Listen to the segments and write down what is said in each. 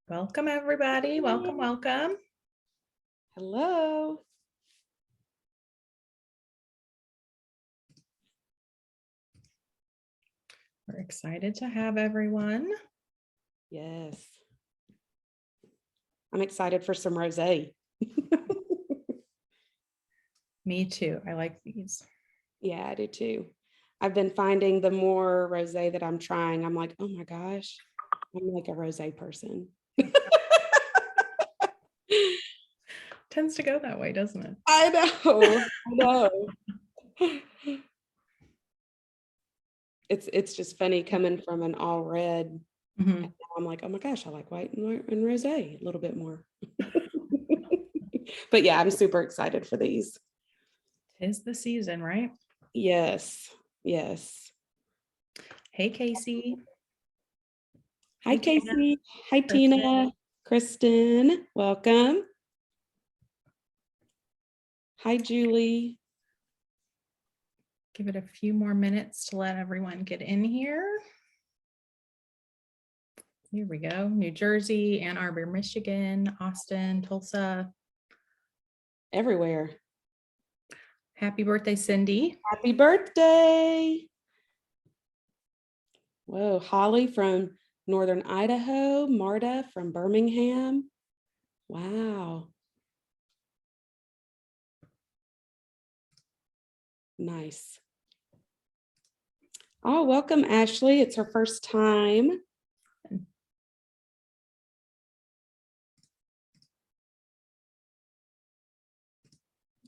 Welcome, everybody. Welcome, welcome. Hello. We're excited to have everyone. Yes. I'm excited for some rosé. Me too. I like these. Yeah, I do too. I've been finding the more rosé that I'm trying, I'm like, oh my gosh, I'm like a rosé person. Tends to go that way, doesn't it? I know. It's just funny coming from an all red. Mm-hmm. I'm like, oh my gosh, I like white and rosé a little bit more. But yeah, I'm super excited for these. 'Tis the season, right? Yes. Yes. Hey, Casey. Hi, Tina. Casey. Hi, Kristen. Tina. Kristen, welcome. Hi, Julie. Give it a few more minutes to let everyone get in here. Here we go. New Jersey, Ann Arbor, Michigan, Austin, Tulsa. Everywhere. Happy birthday, Cindy. Happy birthday. Whoa, Holly from Northern Idaho, Marta from Birmingham. Wow. Nice. Oh, welcome, Ashley. It's her first time.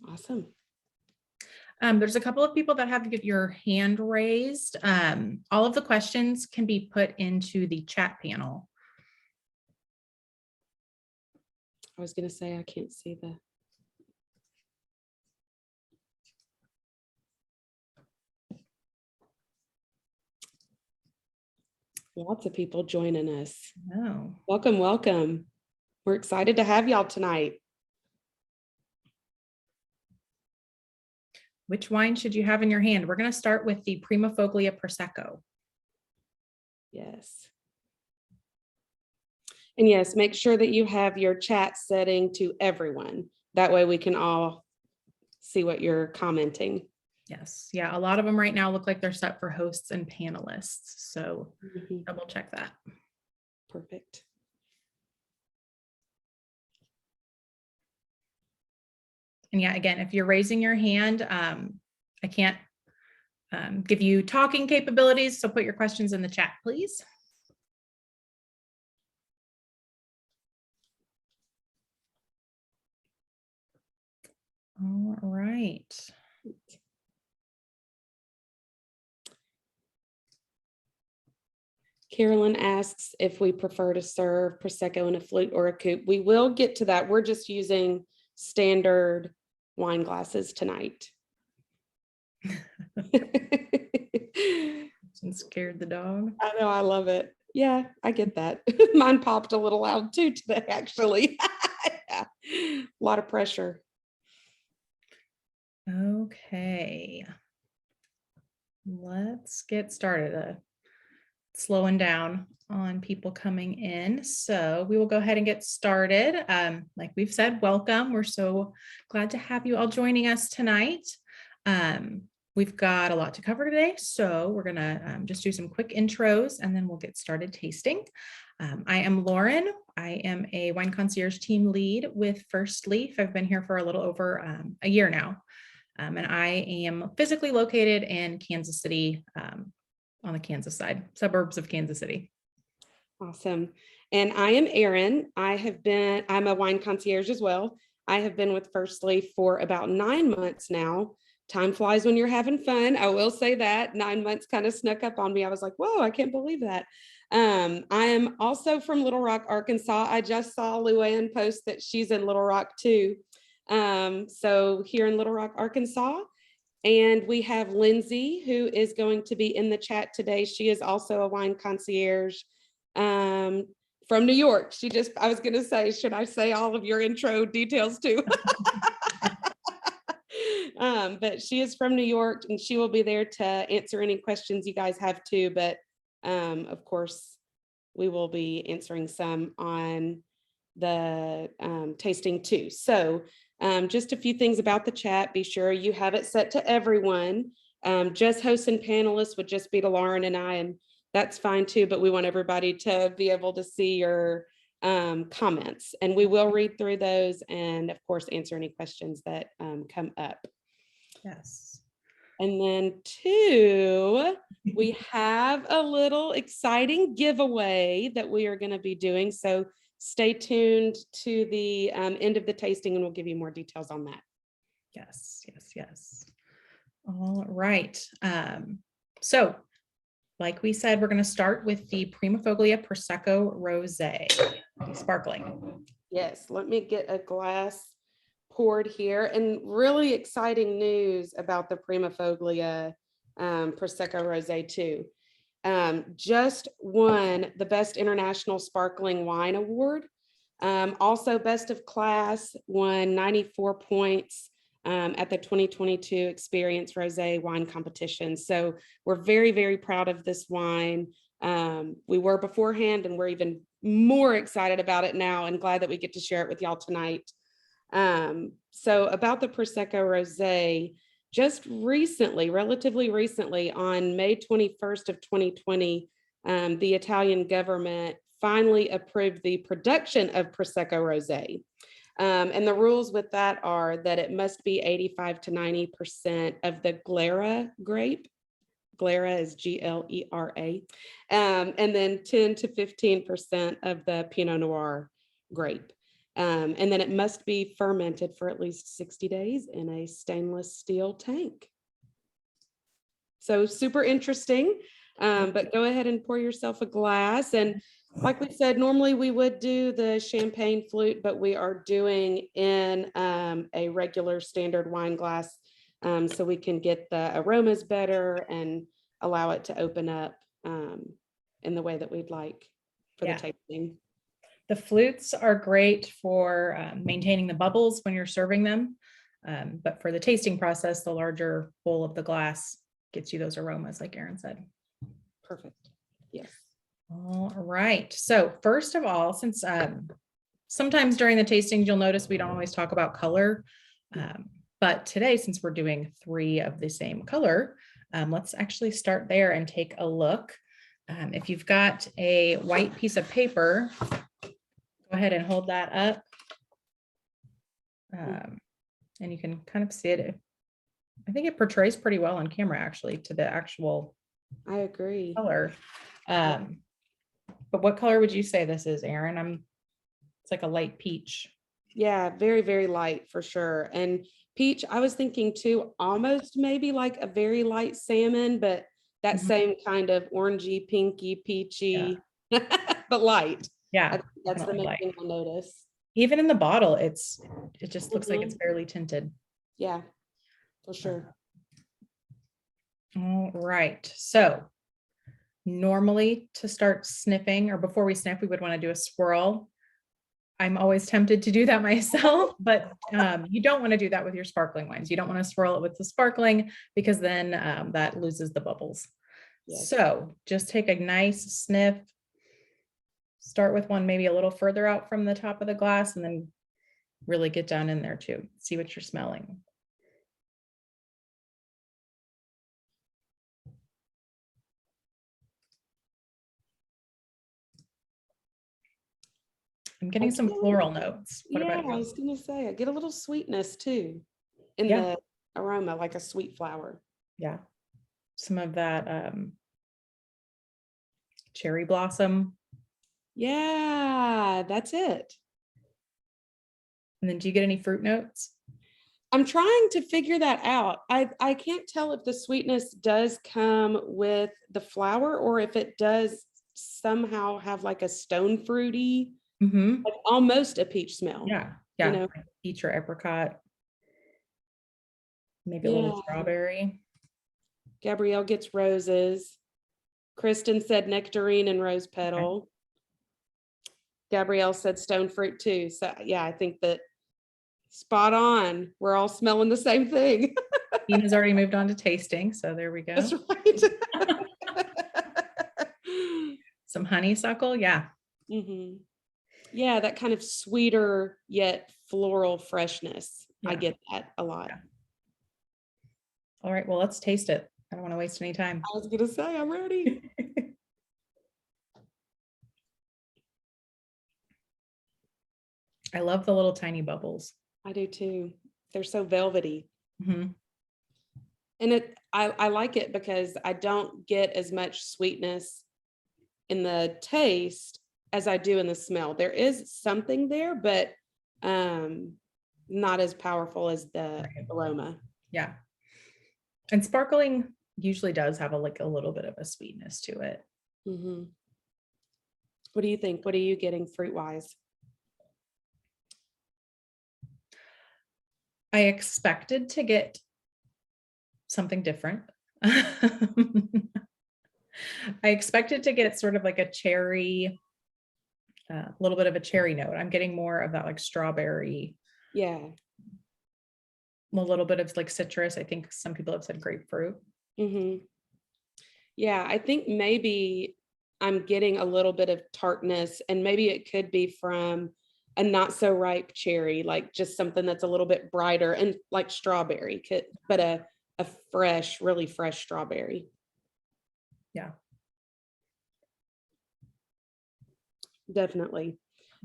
Awesome. There's a couple of people that have to get your hand raised. All of the questions can be put into the chat panel. I was going to say, I can't see the. Lots of people joining us. Oh, Welcome, welcome. We're excited to have y'all tonight. which wine should you have in your hand? We're going to start with the Primofoglia Prosecco. Yes. And yes, make sure that you have your chat setting to everyone. That way we can all see what you're commenting. Yes. Yeah. A lot of them right now look like they're set for hosts and panelists. So double check that. Perfect. And yeah, again, if you're raising your hand, I can't give you talking capabilities. So put your questions in the chat, please. All right. Carolyn asks if we prefer to serve Prosecco in a flute or a coupe. We will get to that. We're just using standard wine glasses tonight. And scared the dog. I know, I love it. Yeah, I get that. Mine popped a little loud too today, actually. Yeah. A lot of pressure. Okay. Let's get started. Slowing down on people coming in. So we will go ahead and get started. Like we've said, welcome. We're so glad to have you all joining us tonight. We've got a lot to cover today, so we're gonna just do some quick intros and then we'll get started tasting. I am Lauren. I am a Wine Concierge team lead with First Leaf. I've been here for a little over a year now. And I am physically located in Kansas City, on the Kansas side, suburbs of Kansas City. Awesome. And I am Erin. I'm a wine concierge as well. I have been with First Leaf for about 9 months now. Time flies when you're having fun. I will say that 9 months kind of snuck up on me. I was like, whoa, I can't believe that. I am also from Little Rock, Arkansas. I just saw Luann post that she's in Little Rock too. So here in Little Rock, Arkansas. And we have Lindsay, who is going to be in the chat today. She is also a wine concierge from New York. I was going to say, should I say all of your intro details too? But she is from New York and she will be there to answer any questions you guys have too. But of course, we will be answering some on the tasting too. So just a few things about the chat. Be sure you have it set to everyone. Just hosts and panelists would just be to Lauren and I, and that's fine too, but we want everybody to be able to see your comments, and we will read through those and of course answer any questions that come up. Yes. And then two, we have a little exciting giveaway that we are going to be doing. So stay tuned to the end of the tasting and we'll give you more details on that. Yes, yes, yes. All right. So like we said, we're going to start with the Primofoglia Prosecco Rosé, sparkling. Yes, let me get a glass poured here. And really exciting news about the Primofoglia Prosecco Rosé too. Just won the Best International Sparkling Wine Award. Also Best of Class, won 94 points at the 2022 Experience Rosé Wine Competition. So we're very, very proud of this wine. We were beforehand and we're even more excited about it now and glad that we get to share it with y'all tonight. So about the Prosecco Rosé, just recently, relatively recently, on May 21st of 2020, the Italian government finally approved the production of Prosecco Rosé. And the rules with that are that it must be 85 to 90% of the Glera grape. Glera is Glera. And then 10 to 15% of the Pinot Noir grape. And then it must be fermented for at least 60 days in a stainless steel tank. So super interesting, but go ahead and pour yourself a glass. And like we said, normally we would do the champagne flute, but we are doing in a regular standard wine glass so we can get the aromas better and allow it to open up in the way that we'd like for the tasting. The flutes are great for maintaining the bubbles when you're serving them. But for the tasting process, the larger bowl of the glass gets you those aromas, like Erin said. Perfect. Yes. All right. So first of all, since sometimes during the tastings, you'll notice we don't always talk about color. But today, since we're doing 3 of the same color, let's actually start there and take a look. If you've got a white piece of paper, go ahead and hold that up. And you can kind of see it. I think it portrays pretty well on camera, actually, to the actual I agree. color. But what color would you say this is, Erin? It's like a light peach. Yeah, very, very light for sure. And peach, I was thinking too, almost maybe like a very light salmon, but that same kind of orangey, pinky, peachy, but light. Yeah, that's the main thing I notice. Even in the bottle, it just looks like it's barely tinted. Yeah, for sure. All right. So normally to start sniffing, or before we sniff, we would want to do a swirl. I'm always tempted to do that myself, but you don't want to do that with your sparkling wines. You don't want to swirl it with the sparkling because then that loses the bubbles. Yes. So just take a nice sniff. Start with one maybe a little further out from the top of the glass and then really get down in there too. See what you're smelling. I'm getting some floral notes. What about you? I was going to say, I get a little sweetness too in the aroma, like a sweet flower. Yeah. Some of that cherry blossom. Yeah, that's it. And then do you get any fruit notes? I'm trying to figure that out. I can't tell if the sweetness does come with the flower or if it does somehow have like a stone fruity, like almost a peach smell. Yeah. You know? Like peach or apricot. Maybe a little strawberry. Gabrielle gets roses. Kristen said nectarine and rose petal. Okay. Gabrielle said stone fruit too. So yeah, I think that spot on. We're all smelling the same thing. Tina's already moved on to tasting. So there we go. That's right. Some honeysuckle. Yeah. Hmm. Yeah, that kind of sweeter yet floral freshness. I Yeah. get that a lot. Yeah. All right. Well, let's taste it. I don't want to waste any time. I was gonna say, I'm ready. I love the little tiny bubbles. I do too. They're so velvety. Mhm. And I like it because I don't get as much sweetness in the taste as I do in the smell. There is something there, but not as powerful as the Right. aroma. Yeah. And sparkling usually does have like a little bit of a sweetness to it. Hmm. What do you think? What are you getting fruit wise? I expected to get something different. I expected to get sort of like a cherry, a little bit of a cherry note. I'm getting more of that like strawberry, Yeah. a little bit of like citrus. I think some people have said grapefruit. Hmm. Yeah, I think maybe I'm getting a little bit of tartness, and maybe it could be from a not so ripe cherry, like just something that's a little bit brighter and like strawberry, but a fresh, really fresh strawberry. Yeah. Definitely.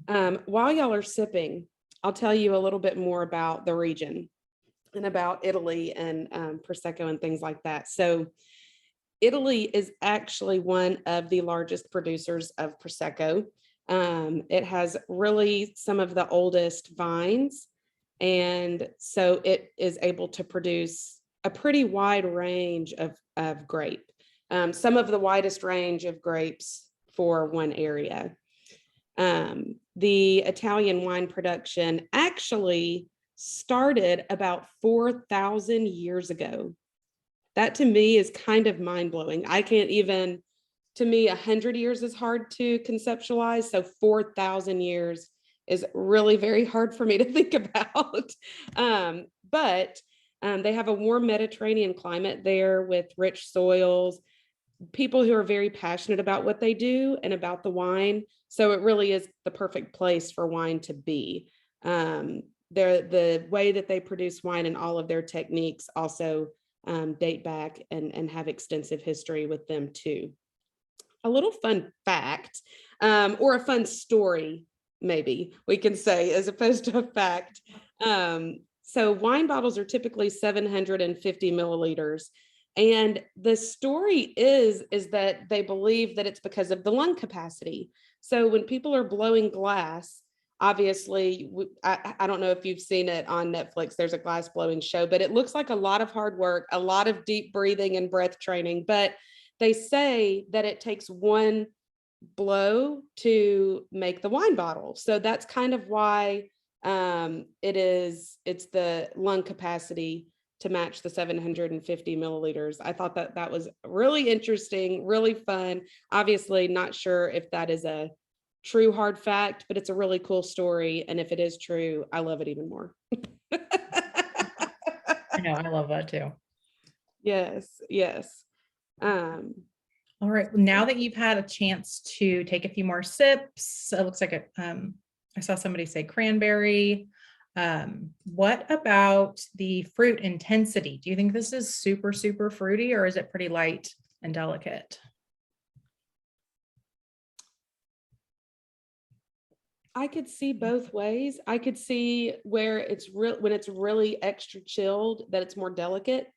While y'all are sipping, I'll tell you a little bit more about the region and about Italy and Prosecco and things like that. So Italy is actually one of the largest producers of Prosecco. It has really some of the oldest vines, and so it is able to produce a pretty wide range of grape, some of the widest range of grapes for one area. The Italian wine production actually started about 4,000 years ago. That to me is kind of mind blowing. I can't even, to me, 100 years is hard to conceptualize. So 4,000 years is really very hard for me to think about. But they have a warm Mediterranean climate there with rich soils, people who are very passionate about what they do and about the wine. So it really is the perfect place for wine to be. The way that they produce wine and all of their techniques also date back and have extensive history with them too. A little fun fact, or a fun story, maybe we can say, as opposed to a fact. So wine bottles are typically 750 milliliters. And the story is that they believe that it's because of the lung capacity. So when people are blowing glass, obviously, I don't know if you've seen it on Netflix, there's a glass blowing show, but it looks like a lot of hard work, a lot of deep breathing and breath training. But they say that it takes one blow to make the wine bottle. So that's kind of why it's the lung capacity to match the 750 milliliters. I thought that that was really interesting, really fun. Obviously, not sure if that is a true hard fact, but it's a really cool story. And if it is true, I love it even more. I know. I love that too. Yes, yes. All right. Now that you've had a chance to take a few more sips, it looks like I saw somebody say cranberry. What about the fruit intensity? Do you think this is super, super fruity, or is it pretty light and delicate? I could see both ways. I could see where it's real when it's really extra chilled, that it's more delicate.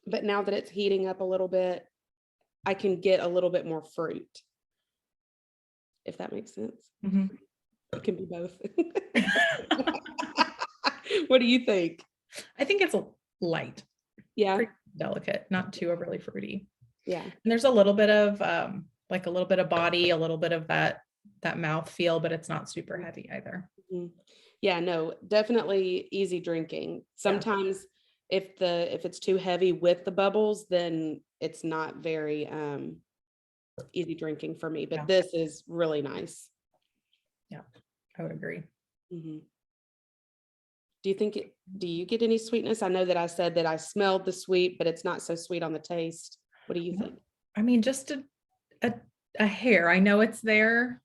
But now that it's heating up a little bit, I can get a little bit more fruit, if that makes sense. Mhm. It can be both. What do you think? I think it's a light, Yeah, pretty delicate, not too overly fruity. yeah. And there's a little bit of like a little bit of body, a little bit of that mouth feel, but it's not super heavy either. Mhm. Yeah, no, definitely easy drinking. Yeah. Sometimes if it's too heavy with the bubbles, then it's not very easy drinking for me. But Yeah. this is really nice. Yeah, I would agree. Mhm. Do you get any sweetness? I know that I said that I smelled the sweet, but it's not so sweet on the taste. What do you No, think? I mean, just a a hair. I know it's there.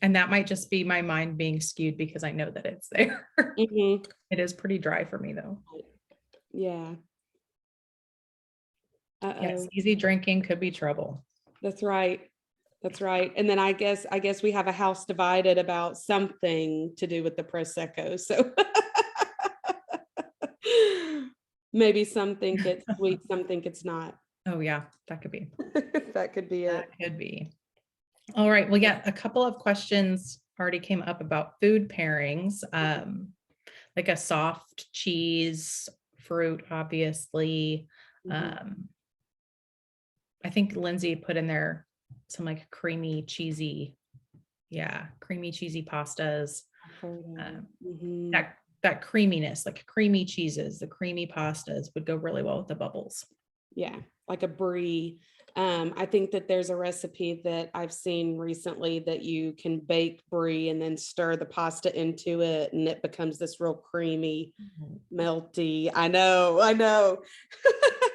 And that might just be my mind being skewed because I know that it's there. Mhm. It is pretty dry for me though. Yeah. Yes, Uh-oh. easy drinking could be trouble. That's right. That's right. And then I guess we have a house divided about something to do with the Prosecco. So maybe some think it's sweet, some think it's not. Oh yeah, that could be. That could be it. That could be. All right. Well, yeah, a couple of questions already came up about food pairings. Like a soft cheese, fruit, obviously. Mhm. I think Lindsay put in there some like creamy, cheesy, creamy, cheesy pastas. I've heard of. Um, Mhm. that creaminess, like creamy cheeses, the creamy pastas would go really well with the bubbles. Yeah, like a brie. I think that there's a recipe that I've seen recently that you can bake brie and then stir the pasta into it, and it becomes this real creamy, melty. I know, I know.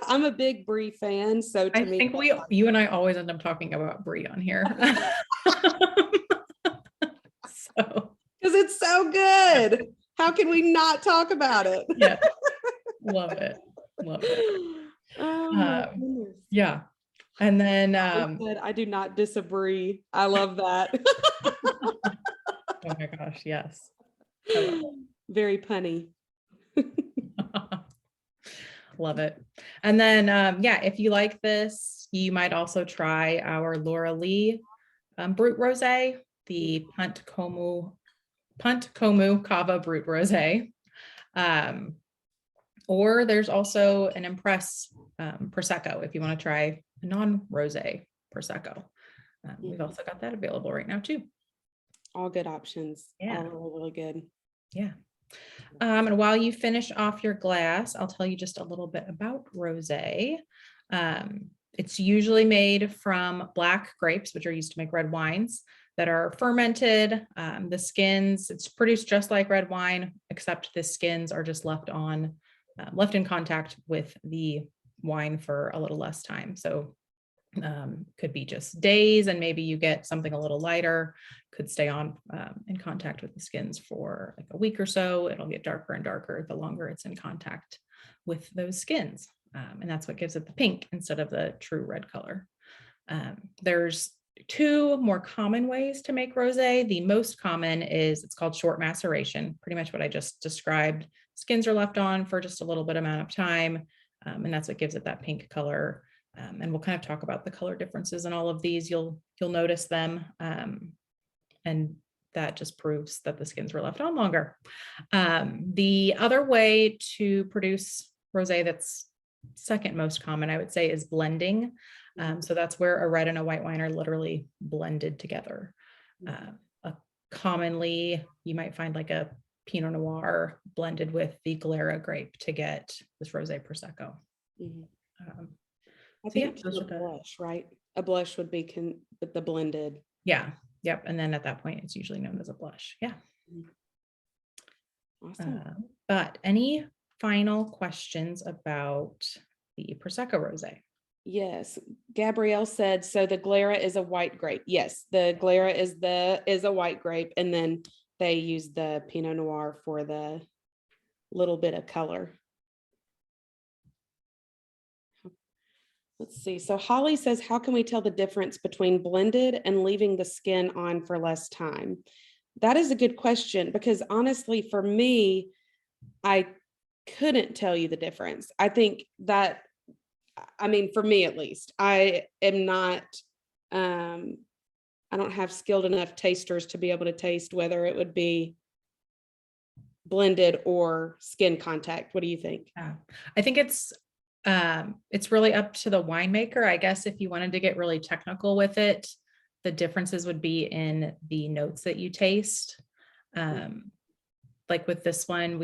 I'm a big brie fan, so I to me, think you and I always end up talking about brie on here. So because it's so good. How can we not talk about it? yeah, love it. Love it. Oh my Um, goodness. yeah. And then I do not disagree. I love that. oh my gosh, yes. I love Very punny. it. Love it. And then yeah, if you like this, you might also try our Laura Lee Brut Rosé, the Punt Como Cava Brut Rosé. Or there's also an Impress Prosecco if you want to try a non-rosé Prosecco. We've also got that available right now too. All good options. Yeah. All really, really good. Yeah. And while you finish off your glass, I'll tell you just a little bit about rosé. It's usually made from black grapes, which are used to make red wines that are fermented. The skins, it's produced just like red wine, except the skins are just left in contact with the wine for a little less time. So could be just days, and maybe you get something a little lighter, could stay on in contact with the skins for like a week or so. It'll get darker and darker the longer it's in contact with those skins. And that's what gives it the pink instead of the true red color. There's two more common ways to make rosé. The most common is it's called short maceration, pretty much what I just described. Skins are left on for just a little bit amount of time, and that's what gives it that pink color. And we'll kind of talk about the color differences in all of these. You'll notice them, and that just proves that the skins were left on longer. The other way to produce rosé that's second most common, I would say, is blending. So that's where a red and a white wine are literally blended together. Commonly, you might find like a Pinot Noir blended with the Glera grape to get this rosé Prosecco. I So yeah, think those a are the, blush, right? A blush would be with the blended. yeah, yep. And then at that point, it's usually known as a blush. Yeah. Awesome. But any final questions about the Prosecco rosé? Yes, Gabrielle said, so the Glera is a white grape. Yes, the Glera is a white grape, and then they use the Pinot Noir for the little bit of color. Let's see. So Holly says, how can we tell the difference between blended and leaving the skin on for less time? That is a good question, because honestly, for me, I couldn't tell you the difference. I think that, I mean, for me at least, I am not, I don't have skilled enough tasters to be able to taste whether it would be blended or skin contact. What do you think? Yeah, I think it's really up to the winemaker. I guess if you wanted to get really technical with it, the differences would be in the notes that you taste. Like with this one,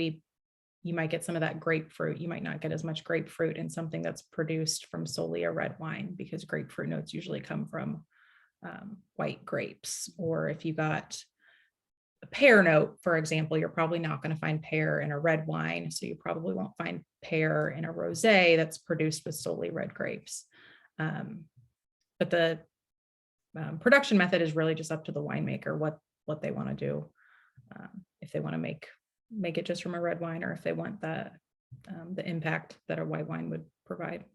you might get some of that grapefruit. You might not get as much grapefruit in something that's produced from solely a red wine, because grapefruit notes usually come from white grapes. Or if you got a pear note, for example, you're probably not going to find pear in a red wine. So you probably won't find pear in a rosé that's produced with solely red grapes. But production method is really just up to the winemaker, what they want to do. If they want to make it just from a red wine, or if they want the impact that a white wine would provide.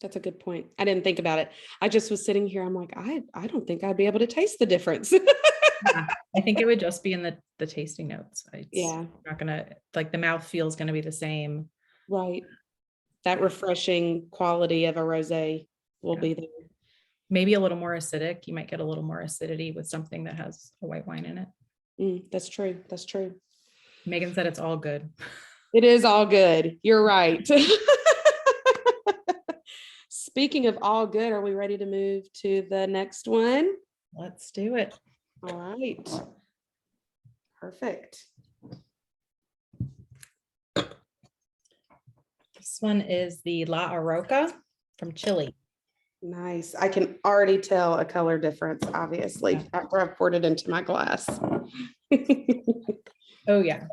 That's a good point. I didn't think about it. I just was sitting here. I'm like, I don't think I'd be able to taste the difference. Yeah, I think it would just be in the tasting notes. Yeah. Not gonna, like, the mouth feel is gonna be the same. Right. That refreshing quality of a rosé will be there. Maybe a little more acidic. You might get a little more acidity with something that has a white wine in it. That's true. That's true. Megan said it's all good. It is all good. You're right. Speaking of all good, are we ready to move to the next one? Let's do it. All right. Perfect. This one is the La Aroca from Chile. Nice. I can already tell a color difference, obviously, after I've poured it into my glass. Oh, yeah.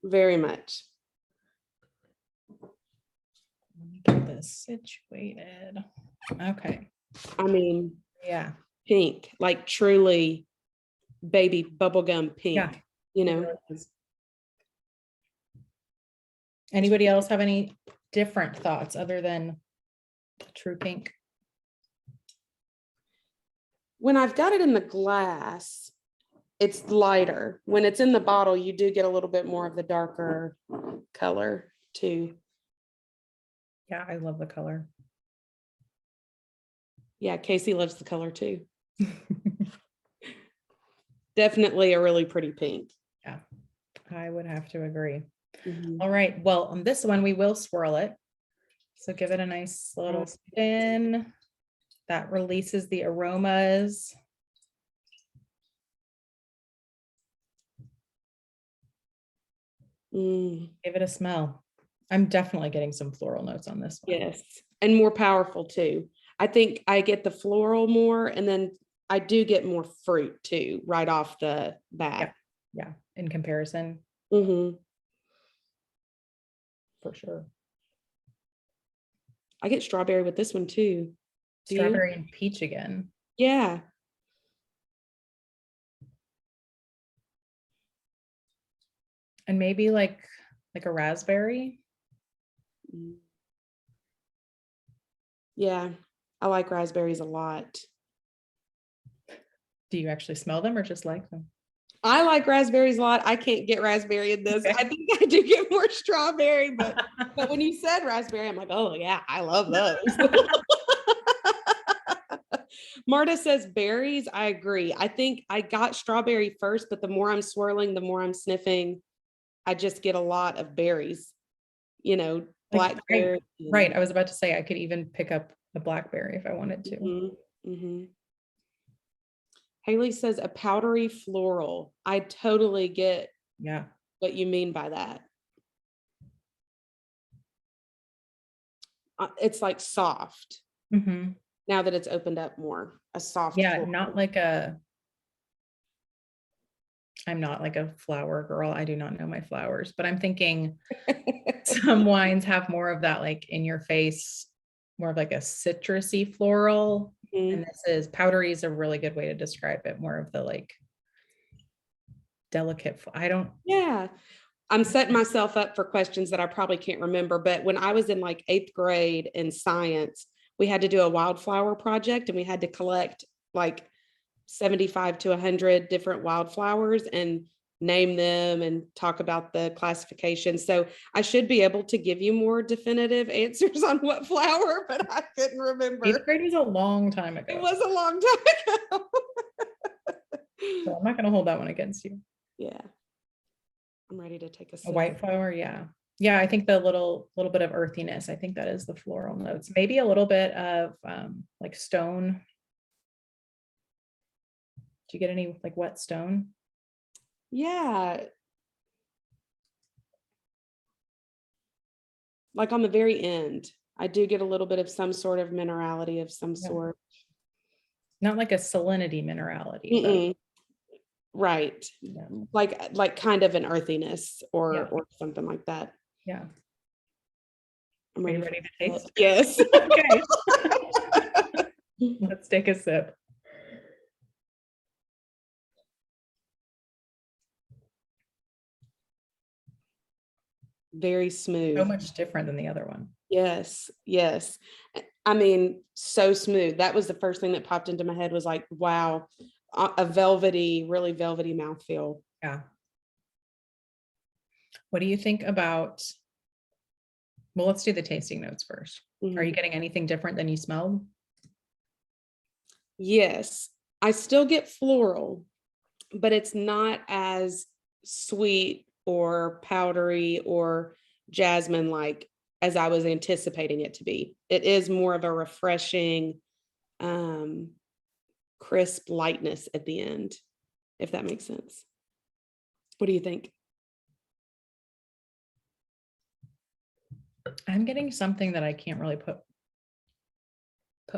Very much. Let me get this situated. Okay. I mean, Yeah. pink, like truly baby bubblegum pink, Yeah. you know. Anybody else have any different thoughts other than true pink? When I've got it in the glass, it's lighter. When it's in the bottle, you do get a little bit more of the darker color too. Yeah, I love the color. Yeah, Casey loves the color too. Definitely a really pretty pink. Yeah, I would have to agree. Mhm. All right. Well, on this one, we will swirl it. So give it a nice little spin. That releases the aromas. Give it a smell. I'm definitely getting some floral notes on this one. Yes. And more powerful too. I think I get the floral more, and then I do get more fruit too, right off the bat. Yeah. In comparison. Mm-hmm. For sure. I get strawberry with this one too. Do you? Strawberry and peach again. Yeah. And maybe like a raspberry. Yeah. I like raspberries a lot. Do you actually smell them or just like them? I like raspberries a lot. I can't get raspberry in this. Okay. I think I do get more strawberry, but when you said raspberry, I'm like, oh yeah, I love those. Marta says berries. I agree. I think I got strawberry first, but the more I'm swirling, the more I'm sniffing, I just get a lot of berries, you know, blackberry. Right. I was about to say I could even pick up a blackberry if I wanted to. Mm-hmm. Mm-hmm. Haley says a powdery floral. I totally get what you mean by that. It's like soft. Mm-hmm. Now that it's opened up more, a soft. Yeah, floral. I'm not like a flower girl. I do not know my flowers, but I'm thinking some wines have more of that, like in your face, more of like a citrusy floral. Mm-hmm. And this is powdery is a really good way to describe it. More of the like delicate. Yeah. I'm setting myself up for questions that I probably can't remember, but when I was in like 8th grade in science, we had to do a wildflower project and we had to collect like 75 to 100 different wildflowers and name them and talk about the classification. So I should be able to give you more definitive answers on what flower, but I couldn't remember. 8th grade was a long time ago. It was a long time ago. So I'm not going to hold that one against you. Yeah. I'm ready to take a white flower. Yeah. Yeah. I think the little bit of earthiness, I think that is the floral notes, maybe a little bit of like stone. Do you get any like wet stone? Yeah. Like on the very end, I do get a little bit of some sort of minerality of some sort. Not like a salinity minerality. Right. Yeah. Like kind of an earthiness or something like that. Yeah. I'm ready to taste? Yes. Okay. take a sip. Very So smooth. much different than the other one. Yes, yes. I mean, so smooth. That was the first thing that popped into my head was like, wow, a velvety, really velvety mouthfeel. Yeah. What do you think about, well, let's do the tasting notes first. Are you Mhm. getting anything different than you smelled? Yes, I still get floral, but it's not as sweet or powdery or jasmine like as I was anticipating it to be. It is more of a refreshing, um, crisp lightness at the end, if that makes sense. What do you think? I'm getting something that I can't really put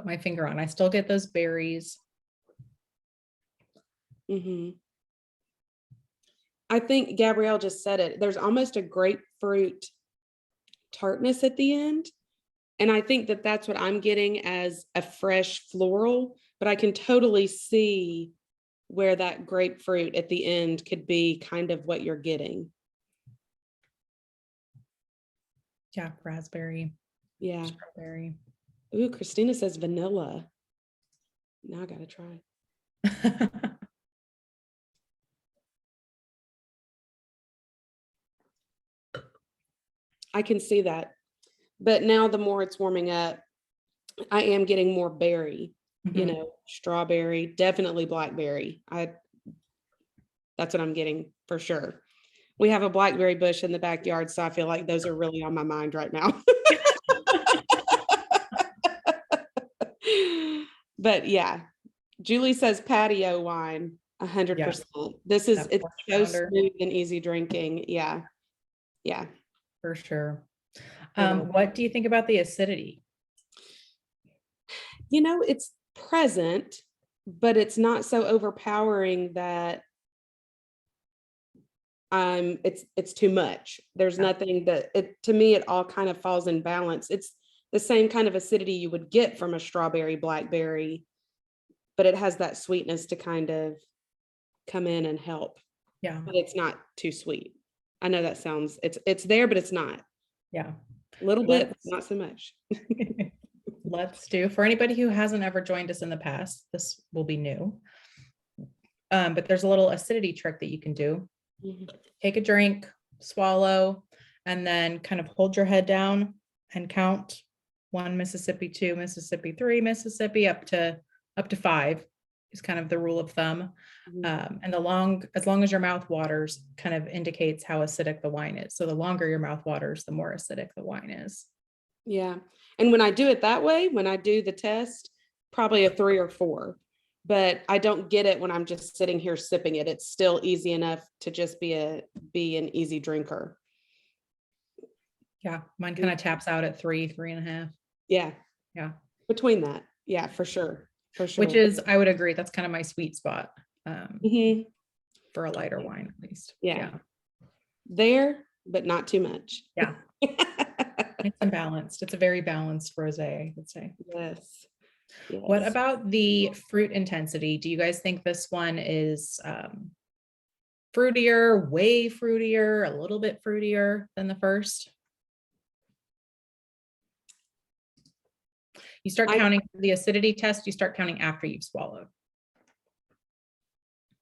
my finger on. I still get those berries. Mhm. I think Gabrielle just said it. There's almost a grapefruit tartness at the end. And I think that that's what I'm getting as a fresh floral, but I can totally see where that grapefruit at the end could be kind of what you're getting. Yeah, raspberry, Yeah. strawberry. Ooh, Christina says vanilla. Now I gotta try. I can see that. But now the more it's warming up, I am getting more berry, you Mhm. know, strawberry, definitely blackberry. That's what I'm getting for sure. We have a blackberry bush in the backyard, so I feel like those are really on my mind right now. But yeah, Julie says patio wine, Yeah, 100%. This is, that it's porch so pounder smooth and easy drinking. Yeah. Yeah. for sure. For that. What do you think about the acidity? You know, it's present, but it's not so overpowering that it's too much. There's Yeah. nothing that it, to me, it all kind of falls in balance. It's the same kind of acidity you would get from a strawberry, blackberry, but it has that sweetness to kind of come in and help. Yeah. But it's not too sweet. I know that sounds, it's there, but it's not. Yeah. A little bit, Let's not so much. let's do, for anybody who hasn't ever joined us in the past, this will be new. But there's a little acidity trick that you can do. Mhm. Take a drink, swallow, and then kind of hold your head down and count 1 Mississippi, 2 Mississippi, 3 Mississippi, up to 5 is kind of the rule of thumb. Mhm. And as long as your mouth waters, kind of indicates how acidic the wine is. So the longer your mouth waters, the more acidic the wine is. Yeah. And when I do it that way, when I do the test, probably a 3 or 4. But I don't get it when I'm just sitting here sipping it. It's still easy enough to just be an easy drinker. Yeah, mine kind of taps out at 3.5. Yeah. Yeah, Between that. Yeah, for sure. For which sure. is, I would agree, that's kind of my sweet spot Mhm. for a lighter wine, at least. Yeah. Yeah, There, but not too much. yeah, it's balanced. It's a very balanced rosé, I would say. Yes. What Yes. about the fruit intensity? Do you guys think this one is fruitier, way fruitier, a little bit fruitier than the first? You start I counting the acidity test, you start counting after you've swallowed.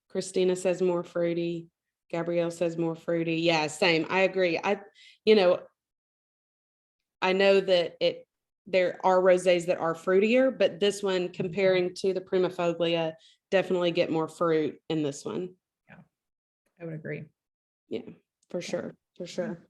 Christina says more fruity. Gabrielle says more fruity. Yeah, same. I agree. You know, I know that there are rosés that are fruitier, but this one comparing to the Primofoglia, definitely get more fruit in this one. Yeah, I would agree. Yeah, for Yeah. sure. For sure.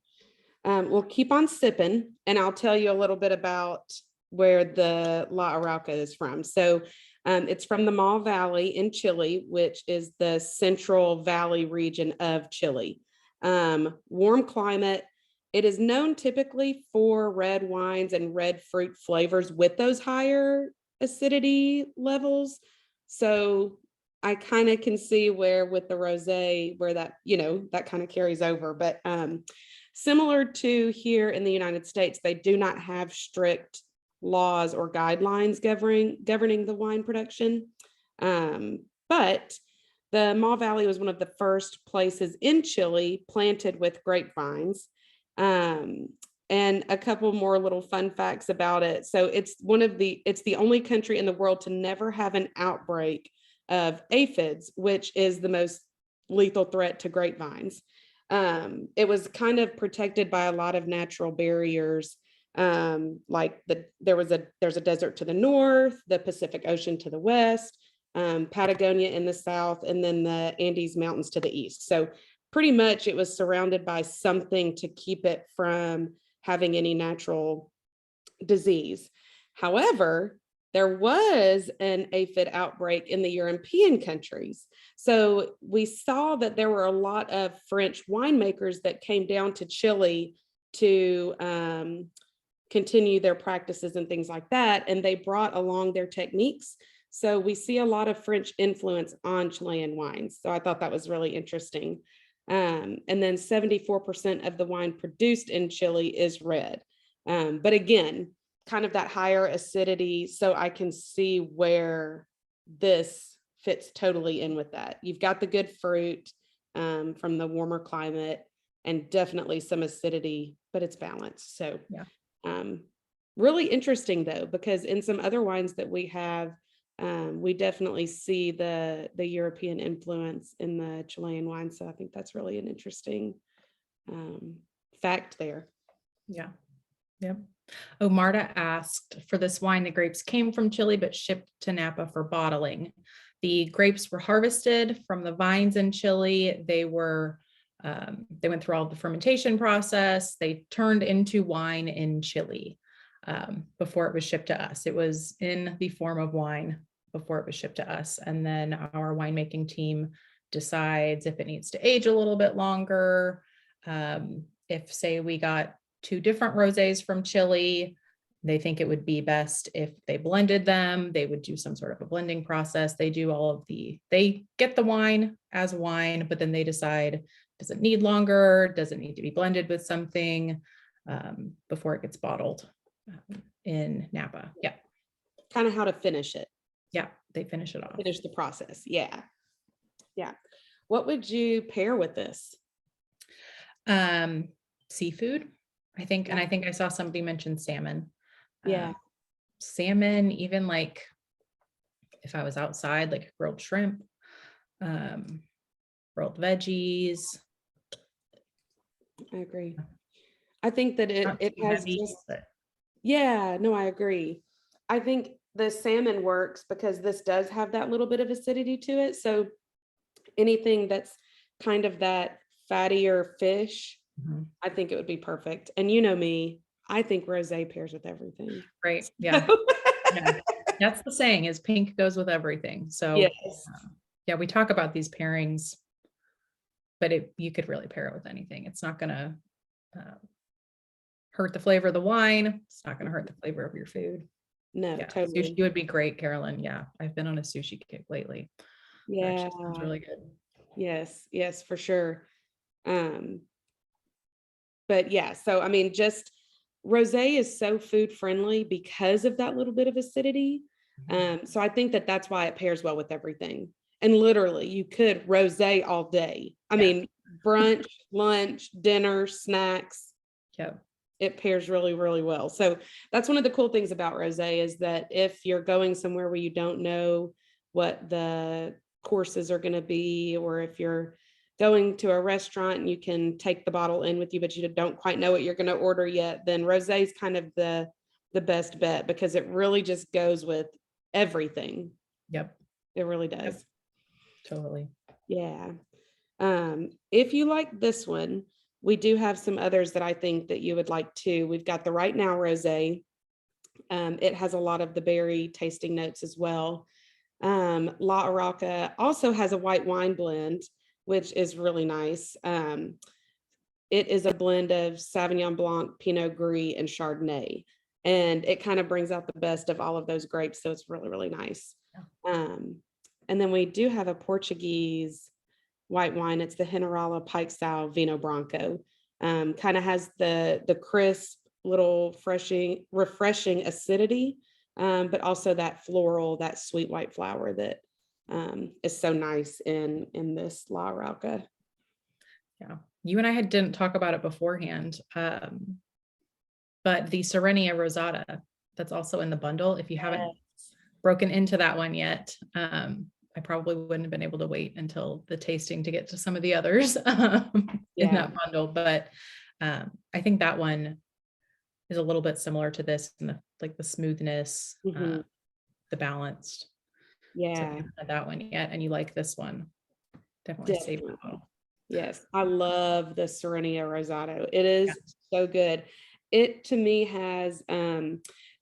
We'll keep on sipping and I'll tell you a little bit about where the La Aroca is from. So it's from the Maw Valley in Chile, which is the central valley region of Chile. Warm climate. It is known typically for red wines and red fruit flavors with those higher acidity levels. So I kind of can see where with the rosé, where that, that kind of carries over. But similar to here in the United States, they do not have strict laws or guidelines governing the wine production. But the Maw Valley was one of the first places in Chile planted with grapevines. And a couple more little fun facts about it. So it's the only country in the world to never have an outbreak of aphids, which is the most lethal threat to grapevines. It was kind of protected by a lot of natural barriers. There's a desert to the north, the Pacific Ocean to the west, Patagonia in the south, and then the Andes Mountains to the east. So pretty much it was surrounded by something to keep it from having any natural disease. However, there was an aphid outbreak in the European countries. So we saw that there were a lot of French winemakers that came down to Chile to continue their practices and things like that. And they brought along their techniques. So we see a lot of French influence on Chilean wines. So I thought that was really interesting. And then 74% of the wine produced in Chile is red. But again, kind of that higher acidity. So I can see where this fits totally in with that. You've got the good fruit from the warmer climate and definitely some acidity, but it's balanced. So yeah. Really interesting though, because in some other wines that we have, we definitely see the European influence in the Chilean wine. So I think that's really an interesting fact there. Yeah. Yep. Oh, Marta asked, for this wine, the grapes came from Chile, but shipped to Napa for bottling. The grapes were harvested from the vines in Chile. They went through all the fermentation process. They turned into wine in Chile before it was shipped to us. It was in the form of wine before it was shipped to us. And then our winemaking team decides if it needs to age a little bit longer. If, say, we got 2 different rosés from Chile, they think it would be best if they blended them. They would do some sort of a blending process. They get the wine as wine, but then they decide, does it need longer? Does it need to be blended with something before it gets bottled in Napa? Yeah. Kind of how to finish it. Yeah, they finish it off. Finish the process. Yeah. Yeah. What would you pair with this? Seafood, I think. And I think I saw somebody mention salmon. Yeah. Salmon, even like if I was outside, like grilled shrimp, grilled veggies. I agree. I think that it has heavy, just, but yeah, no, I agree. I think the salmon works because this does have that little bit of acidity to it. So anything that's kind of that fattier fish, I think it would be perfect. And you know me, I think rosé pairs with everything. Right. Yeah. Yeah. That's the saying, is pink goes with everything. So yes. Yeah, we talk about these pairings, but you could really pair it with anything. It's not going to hurt the flavor of the wine. It's not going to hurt the flavor of your food. No, yeah, totally. Sushi would be great, Carolyn. Yeah, I've been on a sushi kick lately. Yeah, sounds really good. Yes, for sure. But yeah, so I mean, just rosé is so food friendly because of that little bit of acidity. So I think that that's why it pairs well with everything. And literally, you could rosé all day. I mean, brunch, lunch, dinner, snacks. Yep. It pairs really, really well. So that's one of the cool things about rosé, is that if you're going somewhere where you don't know what the courses are going to be, or if you're going to a restaurant and you can take the bottle in with you, but you don't quite know what you're going to order yet, then rosé is kind of the best bet, because it really just goes with everything. Yep. It really does. Yep. Totally. Yeah. If you like this one, we do have some others that I think that you would like too. We've got the Right Now Rosé. It has a lot of the berry tasting notes as well. La Aroca also has a white wine blend, which is really nice. It is a blend of Sauvignon Blanc, Pinot Gris, and Chardonnay. And it kind of brings out the best of all of those grapes. So it's really, really nice. And then we do have a Portuguese white wine. It's the Generala Paixão Vinho Branco. Kind of has the crisp little refreshing acidity, but also that floral, that sweet white flower that is so nice in this La Aroca. Yeah. You and I didn't talk about it beforehand. But the Serenia Rosada, that's also in the bundle. If you haven't broken into that one yet, I probably wouldn't have been able to wait until the tasting to get to some of the others in that bundle. But I think that one is a little bit similar to this in the like the smoothness, the balanced. Yeah. So if you haven't had that one yet and you like this one, definitely save that bottle. Yes, I love the Serenia Rosado. It is so good. It to me has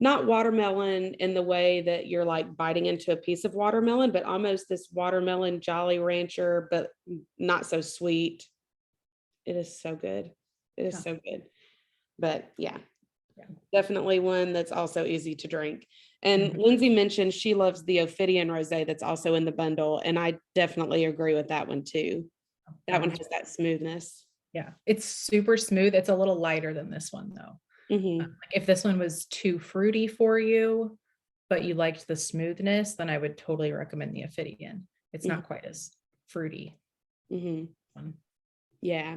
not watermelon in the way that you're like biting into a piece of watermelon, but almost this watermelon Jolly Rancher, but not so sweet. It is so good. It is so good. But yeah, definitely one that's also easy to drink. And Lindsay mentioned she loves the Ophidian Rosé that's also in the bundle, and I definitely agree with that one too. That one has that smoothness. Yeah, it's super smooth. It's a little lighter than this one though. If this one was too fruity for you, but you liked the smoothness, then I would totally recommend the Ophidian. It's not quite as fruity. Yeah.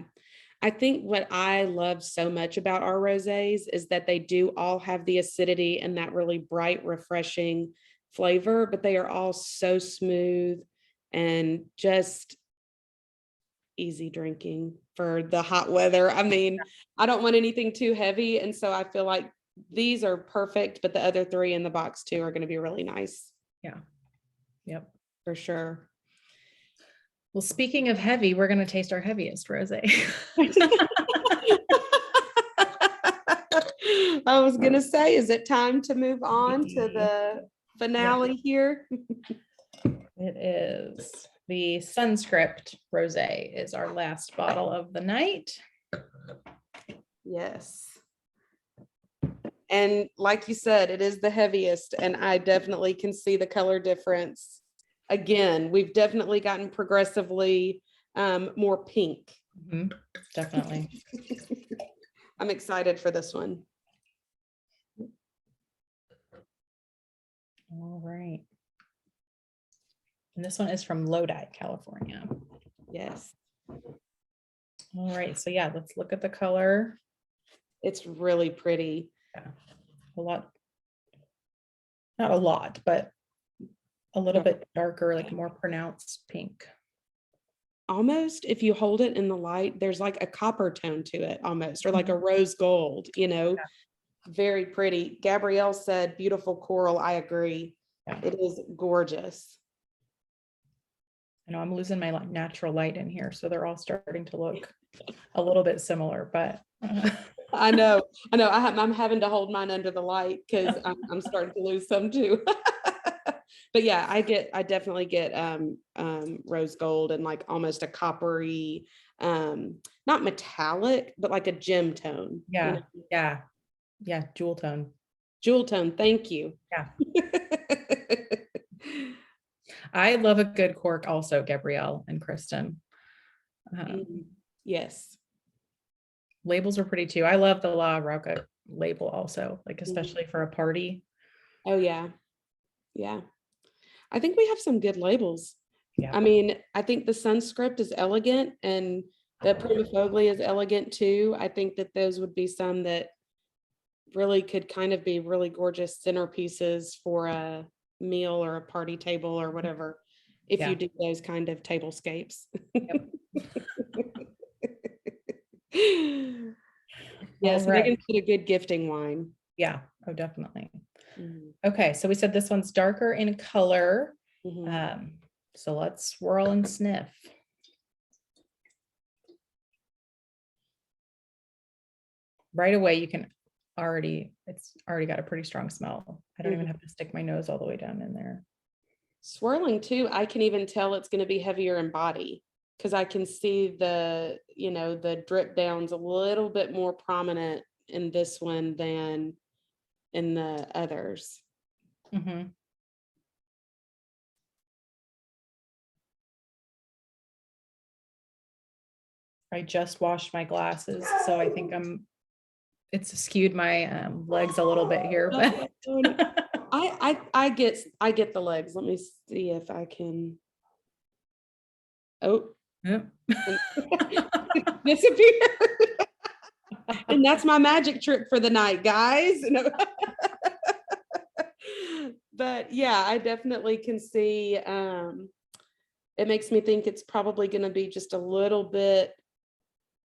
I think what I love so much about our rosés is that they do all have the acidity and that really bright, refreshing flavor, but they are all so smooth and just easy drinking for the hot weather. I mean, I don't want anything too heavy. And so I feel like these are perfect, but the other three in the box too are going to be really nice. Yeah. Yep. For sure. Well, speaking of heavy, we're going to taste our heaviest rosé. I was going to say, is it time to move on to the finale here? It is. The Sunscript Rosé is our last bottle of the night. Yes. And like you said, it is the heaviest, and I definitely can see the color difference. Again, we've definitely gotten progressively more pink. Definitely. I'm excited for this one. All right. And this one is from Lodi, California. Yes. All right. So yeah, let's look at the color. It's really pretty. Yeah. A lot. Not a lot, but a little bit darker, like more pronounced pink. Almost, if you hold it in the light, there's like a copper tone to it almost, or like a rose gold, very pretty. Gabrielle said, beautiful coral. I agree. Yeah. It is gorgeous. I know I'm losing my natural light in here, so they're all starting to look a little bit similar, but I know. I'm having to hold mine under the light because I'm starting to lose some too. But yeah, I definitely get rose gold and like almost a coppery, not metallic, but like a gem tone. Yeah. Yeah. Jewel tone. Jewel tone. Thank you. Yeah. I love a good cork also, Gabrielle and Kristen. Yes. Labels are pretty too. I love the La Aroca label also, like especially for a party. Oh yeah. Yeah. I think we have some good labels. Yeah. I mean, I think the Sunscript is elegant and the Primofoglia is elegant too. I think that those would be some that really could kind of be really gorgeous centerpieces for a meal or a party table or whatever, if you do those kind of tablescapes. Yep. Yes, they can put a good gifting wine. Yeah. Oh, definitely. Okay, so we said this one's darker in color. So let's swirl and sniff. Right away, you can it's already got a pretty strong smell. I don't even have to stick my nose all the way down in there. Swirling too, I can even tell it's going to be heavier in body because I can see the drip downs a little bit more prominent in this one than in the others. I just washed my glasses, so I think I'm it's skewed my legs a little bit here, but I get the legs. Let me see if I can. Oh, Yep. disappeared. And that's my magic trick for the night, guys. No. But yeah, I definitely can see. It makes me think it's probably going to be just a little bit